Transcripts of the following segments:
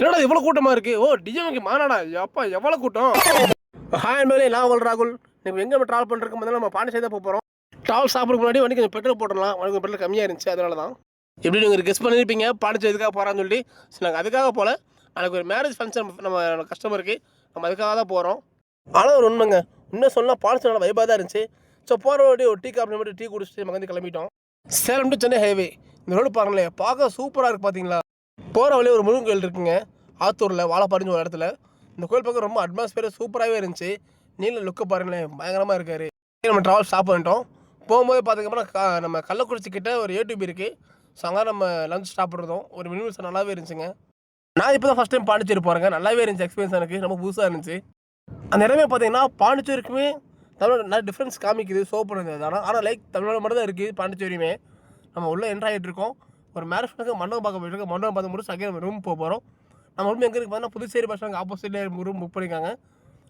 என்னடா இவ்வளோ கூட்டமாக இருக்குது? ஓ டிஎம்கே மாநாடா? அப்பா எவ்வளோ கூட்டம்! ஹாய் மேலே நான் உங்கள் ராகுல். நீங்கள் எங்கே ட்ராவல் பண்ணுறதுக்கு முதல்ல நம்ம பாண்டிச்சேரி தான் போகிறோம். ட்ராவல் சாப்பிட்றதுக்கு முன்னாடி வண்டி கொஞ்சம் பெட்ரோல் போட்டுடலாம். வண்டி கொஞ்சம் பெட்ரோல் கம்மியாக இருந்துச்சு, அதனால தான். எப்படி நீங்கள் கெஸ் பண்ணியிருப்பீங்க பாண்டிச்சேரி எதுக்காக போகிறான்னு சொல்லி. சரி, நாங்கள் அதுக்காக போகல. நாளைக்கு ஒரு மேரேஜ் ஃபங்க்ஷன் நம்ம கஸ்டமருக்கு, நம்ம அதுக்காக தான் போகிறோம். ஆனால் ஒரு உண்மைங்க, இன்னும் சொன்னால் பாண்டிச்சேரி நல்லா வைபாக தான் இருந்துச்சு. ஸோ போகிற வண்டி ஒரு டீ காப்பி மட்டும் டீ குடிச்சிட்டு நம்ம வந்து கிளம்பிட்டோம். Salem to Chennai highway. இந்த ரோடு பாருங்களேன், பார்க்க சூப்பராக இருக்குது பார்த்தீங்களா. போகிற வழியே ஒரு முருகன் கோயில் இருக்குங்க, ஆத்தூரில் வாழைப்பாடிஞ்ச ஒரு இடத்துல. இந்த கோயில் பார்க்க ரொம்ப அட்மாஸ்பியர் சூப்பராகவே இருந்துச்சு. நீல லுக்கை பாருங்களேன், பயங்கரமாக இருக்காரு. நம்ம ட்ராவல் ஸ்டாப் பண்ணிட்டோம். போகும்போது பார்த்தீங்கன்னா நம்ம கள்ளக்குறிச்சி கிட்ட ஒரு ஏடிபி இருக்குது. ஸோ அங்கே நம்ம லஞ்ச் சாப்பிட்றதும் ஒரு மினிமல்ஸ் நல்லாவே இருந்துச்சுங்க. நான் இப்போ தான் ஃபஸ்ட் டைம் பாண்டிச்சேரி போகிறேங்க. நல்லாவே இருந்துச்சு எக்ஸ்பீரியன்ஸ், எனக்கு ரொம்ப புதுசாக இருந்துச்சு. அந்த இடமே பார்த்தீங்கன்னா பாண்டிச்சேரிக்குமே தமிழ் நிறைய டிஃப்ரென்ஸ் காமிக்குது, ஷோ பண்ணுது. ஆனால் லைக் தமிழ்நாடு மட்டும் தான் இருக்குது பாண்டிச்சேரியுமே. நம்ம உள்ளே என்ட்ரு ஆகிட்டு இருக்கோம். ஒரு மேரேஜ் மண்டபம் பார்க்க போயிட்டுருக்கோம். மண்டபம் பார்த்து முடிச்சு அங்கே நம்ம ரூம் போக போகிறோம். நம்ம ரூம் எங்கே இருக்குது பார்த்தீங்கன்னா புதுச்சேரி பஸ் ஸ்டாண்ட் ஆப்போசிட்லேயே ரூம் புக் பண்ணியிருக்காங்க.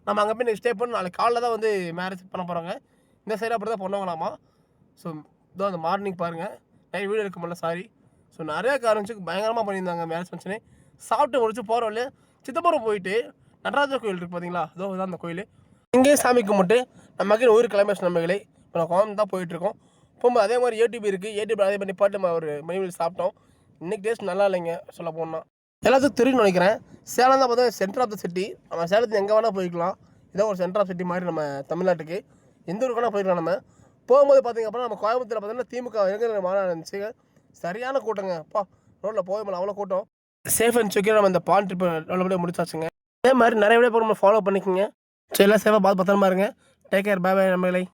நம்ம அங்கே போய் ஸ்டே பண்ணி நாளைக்கு காலைல தான் வந்து மேரேஜ் பண்ண போகிறாங்க. இந்த சைடு அப்படி தான் பண்ணுவாங்களாமா. ஸோ இதோ அந்த மார்னிங் பாருங்கள், நைட் வீடியோ எடுக்க முடியல, சாரி. ஸோ நிறையா காரணம் பயங்கரமாக பண்ணியிருந்தாங்க மேரேஜ் ஃபங்க்ஷனு. சாப்பிட்டு முடிச்சு போகிற வழியே சிதம்பரம் போயிட்டு நடராஜர் கோயில் இருக்குது பார்த்தீங்களா, அதோ தான் அந்த கோயில். இங்கேயே சாமி கும்பிட்டு நம்ம ஊருக்கு கிளம்பியாச்சு நம்பர்களே. இப்போ நான் கோயம் தான் போயிட்டுருக்கோம். போகும்போது அதே மாதிரி ஏடிபி இருக்குது. ஏடிபி அதே பண்ணி பாட்டு நம்ம ஒரு மணிவெளி சாப்பிட்டோம். இன்றைக்கி டேஸ்ட் நல்லா இல்லைங்க சொல்ல போனால். எல்லாத்துக்கும் தெரியும்னு நினைக்கிறேன். சேலம் தான் பார்த்தா சென்டர் ஆஃப் த சிட்டி. நம்ம சேலத்துக்கு எங்கே வேணால் போய்க்கலாம். இதான் ஒரு சென்டர் ஆஃப் சிட்டி மாதிரி நம்ம தமிழ்நாட்டுக்கு. எந்த ஊருக்கு வேணால் போய்க்கலாம். நம்ம போகும்போது பார்த்திங்க அப்படின்னா நம்ம கோயம்புத்தூரில் பார்த்தீங்கன்னா திமுக எங்கே மாநாடு இருந்துச்சு. சரியான கூட்டங்க. அப்பா ரோட்டில் போக முடியல, அவ்வளோ கூட்டம். சேஃப் அண்ட் செக்யூர் நம்ம இந்த பாயிண்ட் ட்ரிப் நல்லபடியாக முடிச்சாச்சுங்க. அதே மாதிரி நிறைய விட நம்ம ஃபாலோ பண்ணிக்கோங்க. சரி, எல்லாம் சேஃபாக பார்த்து பத்திரமா இருங்க. டேக் கேர், பை பை நம்மளை.